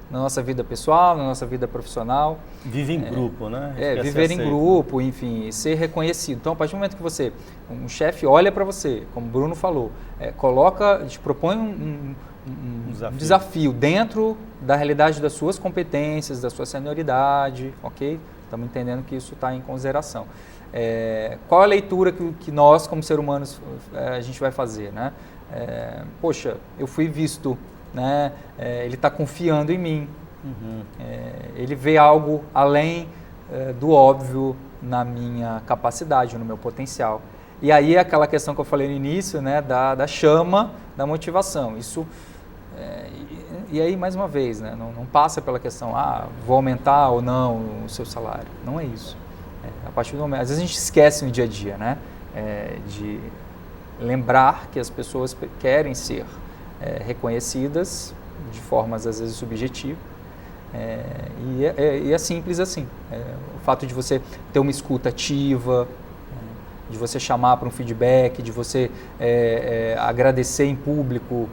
na nossa vida pessoal, na nossa vida profissional. Vive em grupo, né? Viver em grupo, enfim, ser reconhecido. Então, a partir do momento que um chefe olha para você, como o Bruno falou, te propõe um desafio dentro da realidade das suas competências, da sua senioridade, ok? Estamos entendendo que isso está em consideração. Qual a leitura que nós, como seres humanos, a gente vai fazer, né? Poxa, eu fui visto, né? Ele está confiando em mim. Ele vê algo além do óbvio na minha capacidade, no meu potencial. E aí aquela questão que eu falei no início, né? Da chama, da motivação. Isso... E aí, mais uma vez, né, não passa pela questão, vou aumentar ou não o seu salário. Não é isso. A partir do momento, às vezes a gente esquece no dia a dia, né, de lembrar que as pessoas querem ser reconhecidas de formas, às vezes, subjetivas. E é simples assim. O fato de você ter uma escuta ativa, de você chamar para um feedback, de você agradecer em público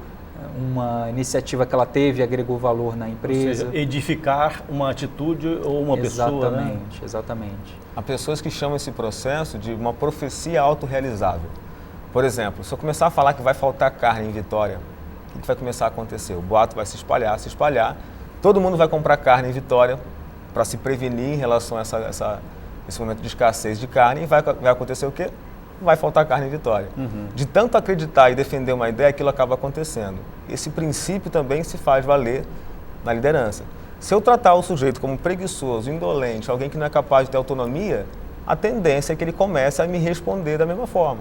uma iniciativa que ela teve e agregou valor na empresa. Ou seja, edificar uma atitude ou uma pessoa, né? Exatamente. Há pessoas que chamam esse processo de uma profecia autorrealizável. Por exemplo, se eu começar a falar que vai faltar carne em Vitória, o que vai começar a acontecer? O boato vai se espalhar, Todo mundo vai comprar carne em Vitória para se prevenir em relação a esse momento de escassez de carne, e vai acontecer o quê? Vai faltar carne em Vitória. De tanto acreditar e defender uma ideia, aquilo acaba acontecendo. Esse princípio também se faz valer na liderança. Se eu tratar o sujeito como preguiçoso, indolente, alguém que não é capaz de ter autonomia, a tendência é que ele comece a me responder da mesma forma.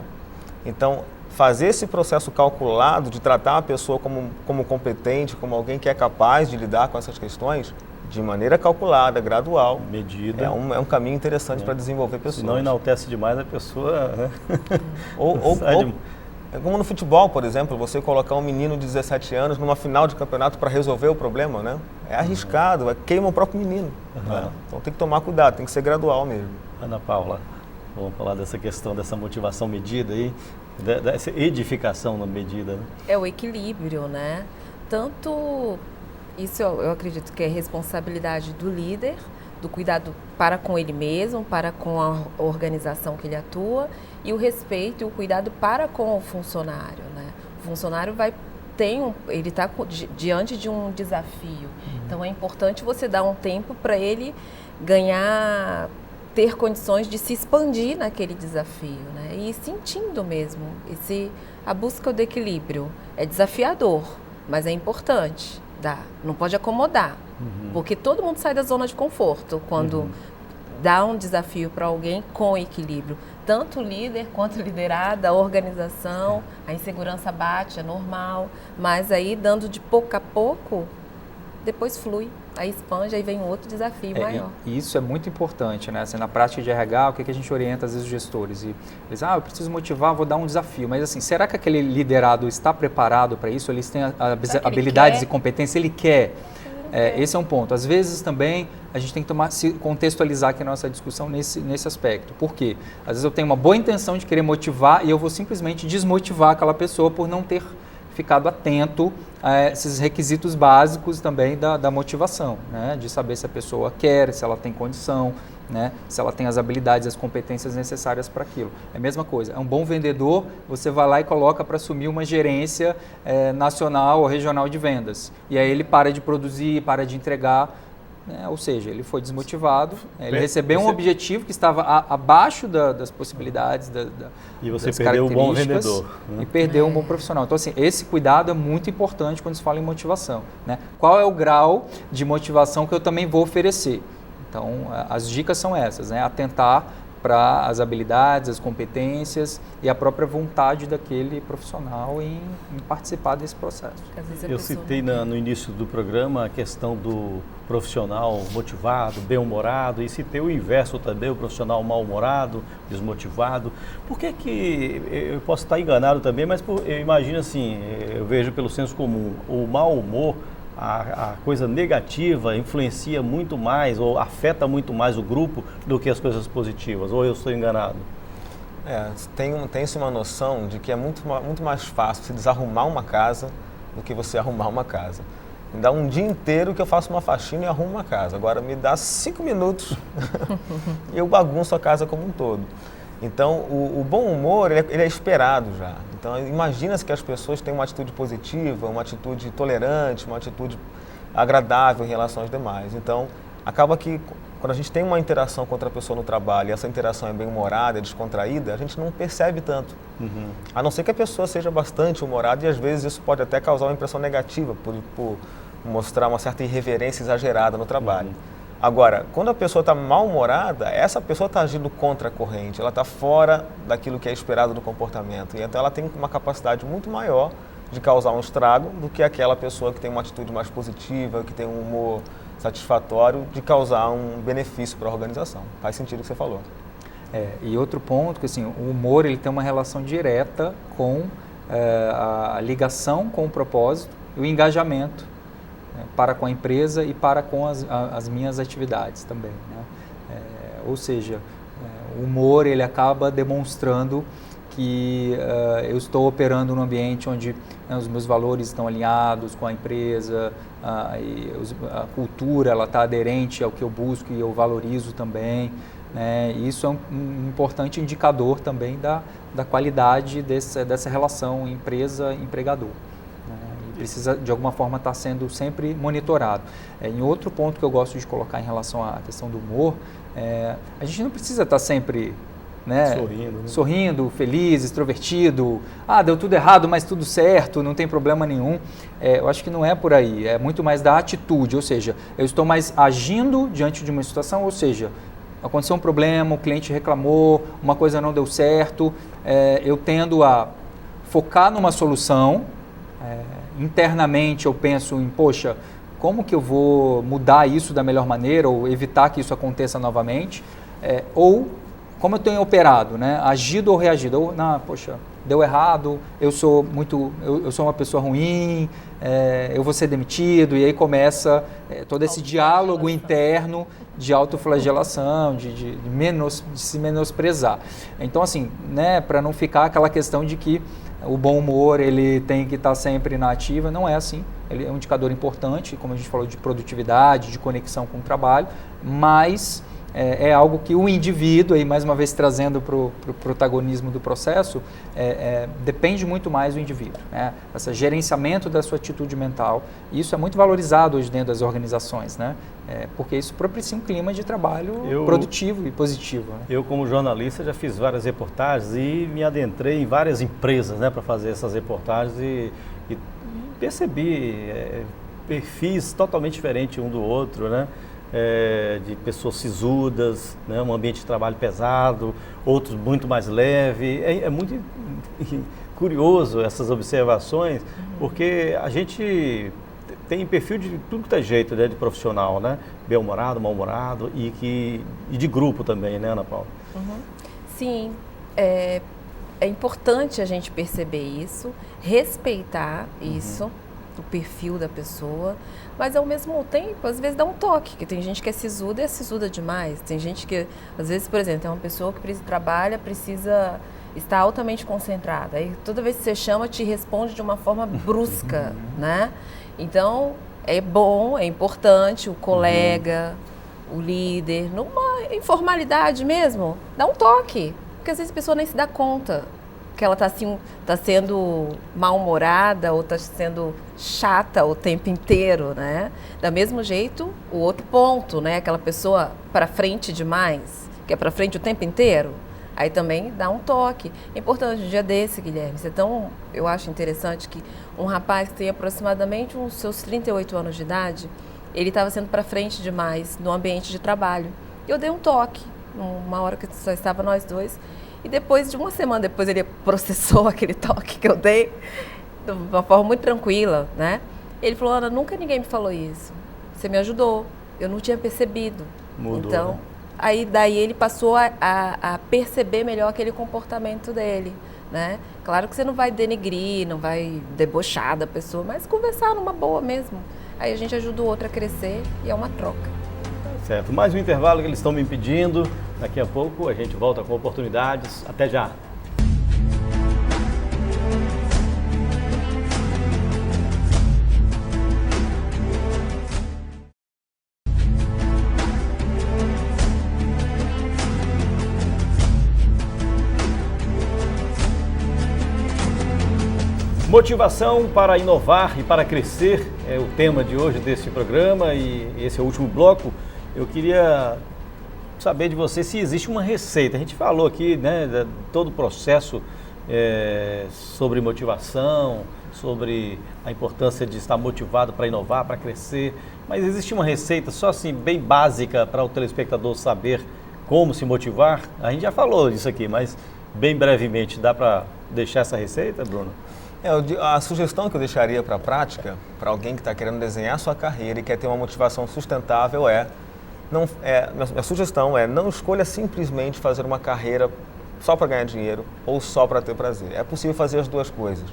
Então, fazer esse processo calculado de tratar a pessoa como competente, como alguém que é capaz de lidar com essas questões, de maneira calculada, gradual, medida, é um caminho interessante para desenvolver pessoas. Se não enaltece demais a pessoa, né? Ou é como no futebol, por exemplo, você colocar um menino de 17 anos numa final de campeonato para resolver o problema, né? É arriscado, queima o próprio menino. Né? Então tem que tomar cuidado, tem que ser gradual mesmo. Ana Paula, vamos falar dessa questão, dessa motivação medida aí, dessa edificação na medida, né? É o equilíbrio, né? Tanto, isso eu acredito que é responsabilidade do líder, do cuidado para com ele mesmo, para com a organização que ele atua, e o respeito e o cuidado para com o funcionário, né? O funcionário ele está diante de um desafio, então é importante você dar um tempo para ele ter condições de se expandir naquele desafio, né? E sentindo mesmo, a busca do equilíbrio é desafiador, mas é importante, não pode acomodar, porque todo mundo sai da zona de conforto quando dá um desafio para alguém com equilíbrio, tanto o líder quanto liderada, a organização, a insegurança bate, é normal, mas aí dando de pouco a pouco, depois flui, aí expande, aí vem um outro desafio maior. E isso é muito importante, né? Assim, na prática de RH, o que a gente orienta às vezes os gestores? Eles eu preciso motivar, vou dar um desafio, mas assim, será que aquele liderado está preparado para isso? Eles têm habilidades e competências? Ele quer? Esse é um ponto. Às vezes também a gente tem que contextualizar aqui a nossa discussão nesse aspecto. Por quê? Às vezes eu tenho uma boa intenção de querer motivar e eu vou simplesmente desmotivar aquela pessoa por não ter ficado atento a esses requisitos básicos também da motivação, né? De saber se a pessoa quer, se ela tem condição, né? Se ela tem as habilidades, as competências necessárias para aquilo. É a mesma coisa, é um bom vendedor, você vai lá e coloca para assumir uma gerência nacional ou regional de vendas. E aí ele para de produzir, para de entregar, né? Ou seja, ele foi desmotivado, ele recebeu um objetivo que estava abaixo das possibilidades, e você das perdeu um bom vendedor, né? E perdeu um bom profissional. Então, assim, esse cuidado é muito importante quando se fala em motivação, né? Qual é o grau de motivação que eu também vou oferecer? Então, as dicas são essas, né? Atentar para as habilidades, as competências e a própria vontade daquele profissional em participar desse processo. Eu citei no início do programa a questão do profissional motivado, bem-humorado, e citei o inverso também, o profissional mal-humorado, desmotivado. Por que eu posso estar enganado também, mas eu imagino assim, eu vejo pelo senso comum, o mau humor, a coisa negativa influencia muito mais ou afeta muito mais o grupo do que as coisas positivas, ou eu estou enganado? Tem-se uma noção de que é muito mais fácil você desarrumar uma casa do que você arrumar uma casa. Me dá um dia inteiro que eu faço uma faxina e arrumo uma casa. Agora me dá 5 minutos e eu bagunço a casa como um todo. Então, o bom humor, ele é esperado já. Então, imagina-se que as pessoas têm uma atitude positiva, uma atitude tolerante, uma atitude agradável em relação aos demais. Então, acaba que quando a gente tem uma interação com outra pessoa no trabalho e essa interação é bem-humorada, é descontraída, a gente não percebe tanto. A não ser que a pessoa seja bastante humorada e às vezes isso pode até causar uma impressão negativa por mostrar uma certa irreverência exagerada no trabalho. Agora, quando a pessoa está mal-humorada, essa pessoa está agindo contra a corrente, ela está fora daquilo que é esperado do comportamento. E então ela tem uma capacidade muito maior de causar um estrago do que aquela pessoa que tem uma atitude mais positiva, que tem um humor satisfatório, de causar um benefício para a organização. Faz sentido o que você falou. E outro ponto, que assim, o humor ele tem uma relação direta com a ligação com o propósito e o engajamento para com a empresa e para com as minhas atividades também, né? Ou seja, o humor ele acaba demonstrando que eu estou operando num ambiente onde os meus valores estão alinhados com a empresa, a cultura ela está aderente ao que eu busco e eu valorizo também, né? E isso é um importante indicador também da qualidade dessa relação empresa-empregador. precisa, de alguma forma, estar sendo sempre monitorado. Em outro ponto que eu gosto de colocar em relação à questão do humor, a gente não precisa estar sempre... né? Sorrindo, feliz, extrovertido, deu tudo errado, mas tudo certo, não tem problema nenhum. Eu acho que não é por aí, é muito mais da atitude, ou seja, eu estou mais agindo diante de uma situação, ou seja, aconteceu um problema, o cliente reclamou, uma coisa não deu certo, eu tendo a focar numa solução, internamente eu penso em, poxa, como que eu vou mudar isso da melhor maneira ou evitar que isso aconteça novamente, ou como eu tenho operado, né? Agido ou reagido. Ou, poxa, deu errado, eu sou uma pessoa ruim, eu vou ser demitido, e aí começa todo esse diálogo interno de autoflagelação, de se menosprezar. Então, assim, né, para não ficar aquela questão de que o bom humor ele tem que estar sempre na ativa, não é assim. Ele é um indicador importante, como a gente falou, de produtividade, de conexão com o trabalho, mas... é algo que o indivíduo, aí mais uma vez trazendo para o protagonismo do processo, depende muito mais do indivíduo, né? Esse gerenciamento da sua atitude mental, isso é muito valorizado hoje dentro das organizações, né? Porque isso propicia um clima de trabalho produtivo e positivo, né? Eu, como jornalista, já fiz várias reportagens e me adentrei em várias empresas, né, para fazer essas reportagens e percebi perfis totalmente diferentes um do outro, né? De pessoas sisudas, né? Um ambiente de trabalho pesado, outros muito mais leve. É muito curioso essas observações, porque a gente tem perfil de tudo que é jeito, né, de profissional, né? Bem-humorado, mal-humorado e de grupo também, né, Ana Paula? Sim, é importante a gente perceber isso, respeitar isso, o perfil da pessoa, mas ao mesmo tempo, às vezes dá um toque, que tem gente que é sisuda e é sisuda demais. Tem gente que, às vezes, por exemplo, tem uma pessoa que precisa estar altamente concentrada. Aí toda vez que você chama, te responde de uma forma brusca, né? Então, é bom, é importante o colega, o líder, numa informalidade mesmo, dá um toque, porque às vezes a pessoa nem se dá conta que ela está sendo mal-humorada ou está sendo chata o tempo inteiro, né? Da mesmo jeito, o outro ponto, né? Aquela pessoa para frente demais, que é para frente o tempo inteiro, aí também dá um toque. É importante, um dia desse, Guilherme, eu acho interessante que um rapaz que tem aproximadamente uns seus 38 anos de idade, ele estava sendo para frente demais no ambiente de trabalho. Eu dei um toque, uma hora que só estava nós dois, e depois de uma semana depois ele processou aquele toque que eu dei de uma forma muito tranquila, né? Ele falou: Ana, nunca ninguém me falou isso. Você me ajudou. Eu não tinha percebido. Mudou, então, né? Aí daí ele passou a perceber melhor aquele comportamento dele, né? Claro que você não vai denegrir, não vai debochar da pessoa, mas conversar numa boa mesmo. Aí a gente ajuda o outro a crescer e é uma troca. Certo, mais um intervalo que eles estão me pedindo. Daqui a pouco a gente volta com oportunidades. Até já! Motivação para inovar e para crescer é o tema de hoje desse programa e esse é o último bloco. Eu queria saber de você se existe uma receita. A gente falou aqui, né, de todo o processo sobre motivação, sobre a importância de estar motivado para inovar, para crescer, mas existe uma receita só assim, bem básica para o telespectador saber como se motivar? A gente já falou disso aqui, mas bem brevemente, dá para deixar essa receita, Bruno? A sugestão que eu deixaria para a prática, para alguém que está querendo desenhar sua carreira e quer ter uma motivação sustentável minha sugestão é não escolha simplesmente fazer uma carreira só para ganhar dinheiro ou só para ter prazer. É possível fazer as duas coisas.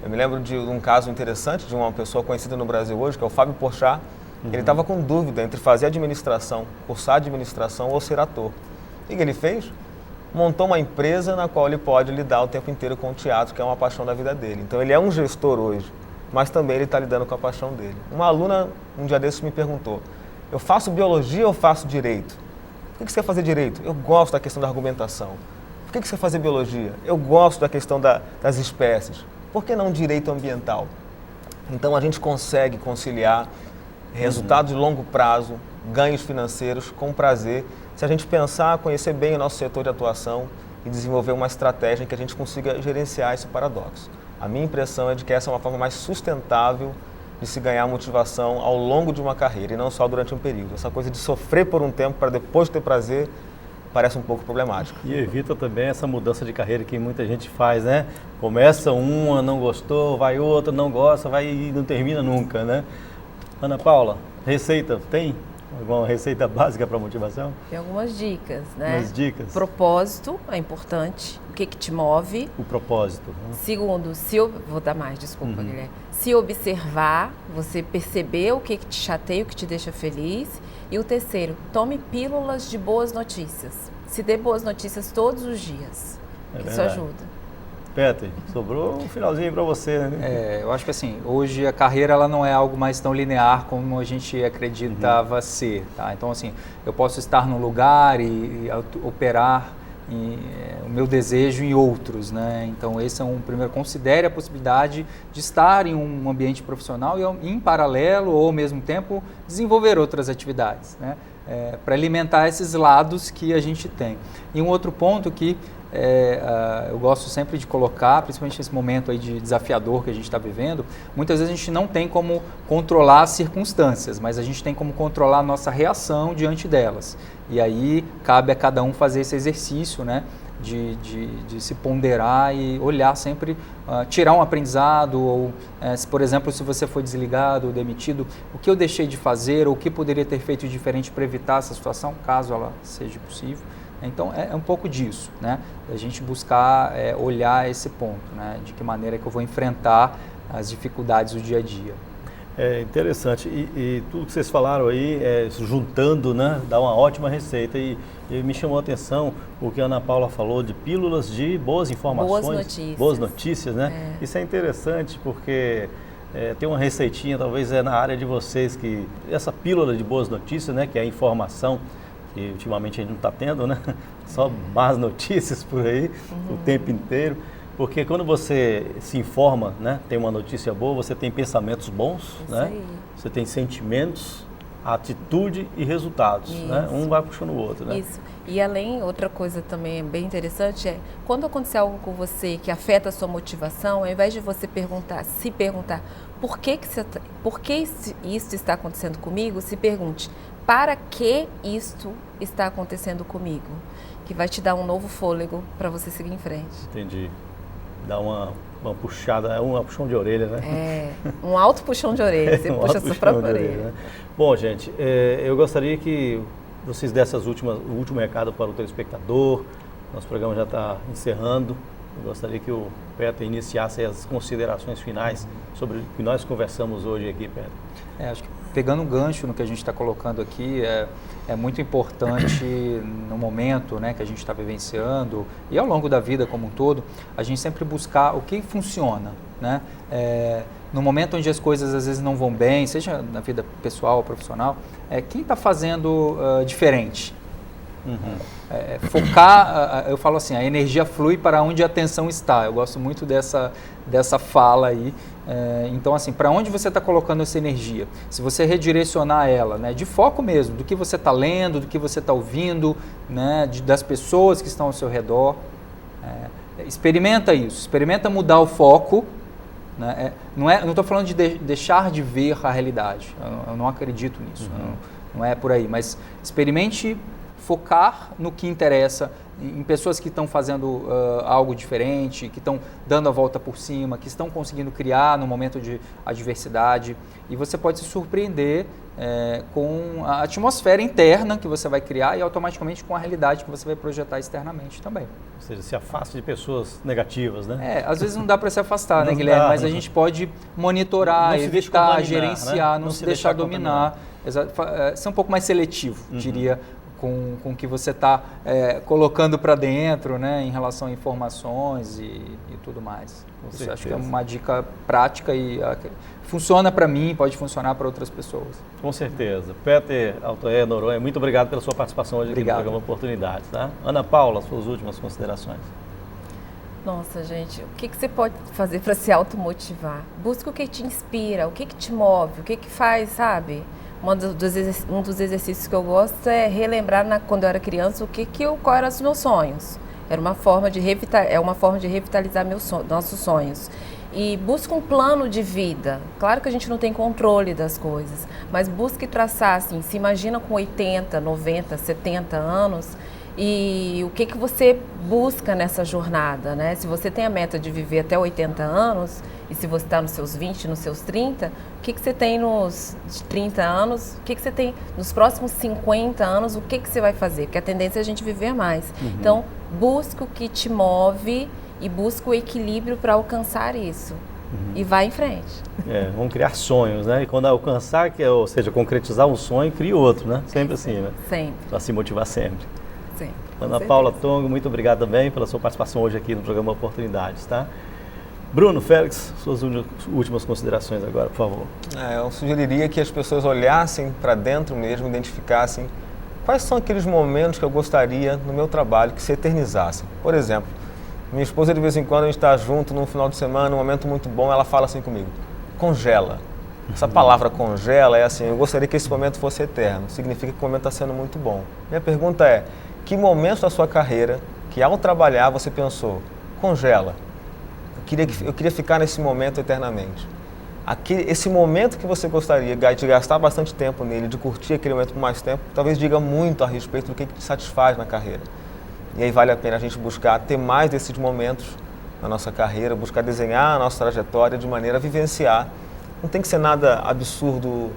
Eu me lembro de um caso interessante de uma pessoa conhecida no Brasil hoje, que é o Fábio Porchat. Ele estava com dúvida entre fazer administração, cursar administração ou ser ator. O que ele fez? Montou uma empresa na qual ele pode lidar o tempo inteiro com o teatro, que é uma paixão da vida dele. Então ele é um gestor hoje, mas também ele está lidando com a paixão dele. Uma aluna, um dia desses, me perguntou: eu faço biologia ou faço direito? Por que você quer fazer direito? Eu gosto da questão da argumentação. Por que você quer fazer biologia? Eu gosto da questão das espécies. Por que não direito ambiental? Então a gente consegue conciliar resultados de longo prazo, ganhos financeiros com prazer, se a gente pensar, conhecer bem o nosso setor de atuação e desenvolver uma estratégia em que a gente consiga gerenciar esse paradoxo. A minha impressão é de que essa é uma forma mais sustentável de se ganhar motivação ao longo de uma carreira e não só durante um período. Essa coisa de sofrer por um tempo para depois ter prazer parece um pouco problemático. E evita também essa mudança de carreira que muita gente faz, né? Começa uma, não gostou, vai outra, não gosta, vai e não termina nunca, né? Ana Paula, receita, tem alguma receita básica para motivação? Tem algumas dicas, né? Umas dicas. Propósito é importante. O que te move? O propósito. Né? Segundo, vou dar mais, desculpa, Guilherme. Se observar, você perceber o que te chateia, o que te deixa feliz. E o terceiro, tome pílulas de boas notícias. Se dê boas notícias todos os dias. Isso ajuda. Peter, sobrou um finalzinho para você, né? Eu acho que assim, hoje a carreira ela não é algo mais tão linear como a gente acreditava ser, tá? Então assim, eu posso estar num lugar e operar o meu desejo em outros, né? Então esse é primeiro, considere a possibilidade de estar em um ambiente profissional e em paralelo ou ao mesmo tempo desenvolver outras atividades, né? Para alimentar esses lados que a gente tem. E um outro ponto que eu gosto sempre de colocar, principalmente nesse momento aí de desafiador que a gente está vivendo, muitas vezes a gente não tem como controlar as circunstâncias, mas a gente tem como controlar a nossa reação diante delas. E aí cabe a cada um fazer esse exercício, né, de se ponderar e olhar sempre, tirar um aprendizado, ou se, por exemplo, se você foi desligado ou demitido, o que eu deixei de fazer ou o que poderia ter feito diferente para evitar essa situação, caso ela seja possível. Então, é um pouco disso, né? A gente buscar olhar esse ponto, né? De que maneira que eu vou enfrentar as dificuldades do dia a dia. É interessante. E tudo que vocês falaram aí, juntando, né? Dá uma ótima receita. E me chamou a atenção o que a Ana Paula falou de pílulas de boas informações. Boas notícias. Boas notícias, né? Isso é interessante porque tem uma receitinha, talvez na área de vocês, que essa pílula de boas notícias, né? Que é a informação que ultimamente a gente não está tendo, né? Só más notícias por aí, o tempo inteiro. Porque quando você se informa, né? Tem uma notícia boa, você tem pensamentos bons, né? Aí. Você tem sentimentos, atitude e resultados, né? Um vai puxando o outro, né? Isso. E além, outra coisa também bem interessante quando acontecer algo com você que afeta a sua motivação, ao invés de você se perguntar por que isso está acontecendo comigo, se pergunte, para que isto está acontecendo comigo? Que vai te dar um novo fôlego para você seguir em frente. Entendi. Dá uma puxada, um puxão de orelha, né? Um alto puxão de orelha, você puxa a sua própria orelha. Né? Bom, gente, eu gostaria que vocês dessem o último recado para o telespectador. Nosso programa já está encerrando. Eu gostaria que o Peter iniciasse as considerações finais sobre o que nós conversamos hoje aqui, Peter. Acho que pegando um gancho no que a gente está colocando aqui, é muito importante no momento, né, que a gente está vivenciando e ao longo da vida como um todo, a gente sempre buscar o que funciona, né? No momento onde as coisas às vezes não vão bem, seja na vida pessoal ou profissional, quem está fazendo diferente? Focar, eu falo assim, a energia flui para onde a atenção está. Eu gosto muito dessa fala aí. Então, assim, para onde você está colocando essa energia? Se você redirecionar ela, né, de foco mesmo, do que você está lendo, do que você está ouvindo, né, das pessoas que estão ao seu redor, experimenta isso, experimenta mudar o foco. Né, não estou falando de deixar de ver a realidade, eu não acredito nisso, não é por aí, mas experimente focar no que interessa, em pessoas que estão fazendo algo diferente, que estão dando a volta por cima, que estão conseguindo criar no momento de adversidade, e você pode se surpreender com a atmosfera interna que você vai criar e automaticamente com a realidade que você vai projetar externamente também. Ou seja, se afaste de pessoas negativas, né? Às vezes não dá para se afastar, né, Guilherme? Mas a gente pode monitorar, evitar, gerenciar, né? não se deixar dominar. Ser um pouco mais seletivo, diria, com o que você está colocando para dentro, né, em relação a informações e tudo mais. Isso acho que é uma dica prática e funciona para mim, pode funcionar para outras pessoas. Com certeza. Peter Altoé Noronha, muito obrigado pela sua participação hoje aqui no programa Oportunidades. Tá? Ana Paula, suas últimas considerações. Nossa, gente, o que você pode fazer para se automotivar? Busca o que te inspira, o que te move, o que faz, sabe? Um dos exercícios que eu gosto é relembrar quando eu era criança quais eram os meus sonhos. É uma forma de revitalizar nossos sonhos. E busca um plano de vida. Claro que a gente não tem controle das coisas, mas busque traçar, assim, se imagina com 80, 90, 70 anos e o que você busca nessa jornada, né? Se você tem a meta de viver até 80 anos e se você está nos seus 20, nos seus 30, o que você tem nos 30 anos, o que você tem nos próximos 50 anos, o que você vai fazer? Porque a tendência é a gente viver mais. Então, busca o que te move e busca o equilíbrio para alcançar isso. E vai em frente. Vamos criar sonhos, né? E quando alcançar, ou seja, concretizar um sonho, cria outro, né? Sempre assim, né? Sempre. Para se motivar sempre. Sempre. Ana Paula Tongo, muito obrigado também pela sua participação hoje aqui no programa Oportunidades, tá? Bruno, Félix, suas últimas considerações agora, por favor. Eu sugeriria que as pessoas olhassem para dentro mesmo, identificassem quais são aqueles momentos que eu gostaria no meu trabalho que se eternizassem. Por exemplo, minha esposa, de vez em quando, a gente está junto num final de semana, um momento muito bom, ela fala assim comigo: congela. Essa palavra congela é assim, eu gostaria que esse momento fosse eterno, significa que o momento está sendo muito bom. Minha pergunta é, que momento da sua carreira, que ao trabalhar você pensou, congela, eu queria ficar nesse momento eternamente. Esse momento que você gostaria de gastar bastante tempo nele, de curtir aquele momento por mais tempo, talvez diga muito a respeito do que te satisfaz na carreira. E aí vale a pena a gente buscar ter mais desses momentos na nossa carreira, buscar desenhar a nossa trajetória de maneira a vivenciar. Não tem que ser nada absurdo,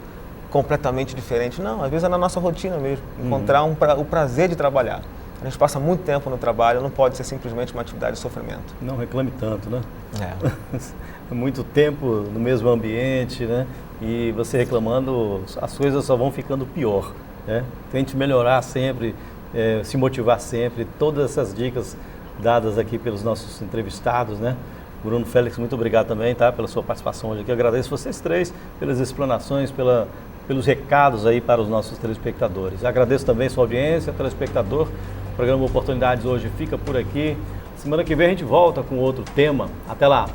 completamente diferente. Não, às vezes é na nossa rotina mesmo. Encontrar o prazer de trabalhar. A gente passa muito tempo no trabalho, não pode ser simplesmente uma atividade de sofrimento. Não reclame tanto, né? Muito tempo no mesmo ambiente, né? E você reclamando, as coisas só vão ficando pior, né? Tente melhorar sempre, se motivar sempre. Todas essas dicas dadas aqui pelos nossos entrevistados, né? Bruno, Félix, muito obrigado também, tá? Pela sua participação hoje aqui. Eu agradeço vocês três pelas explanações, pelos recados aí para os nossos telespectadores. Agradeço também sua audiência, telespectador. O programa Oportunidades hoje fica por aqui. Semana que vem a gente volta com outro tema. Até lá!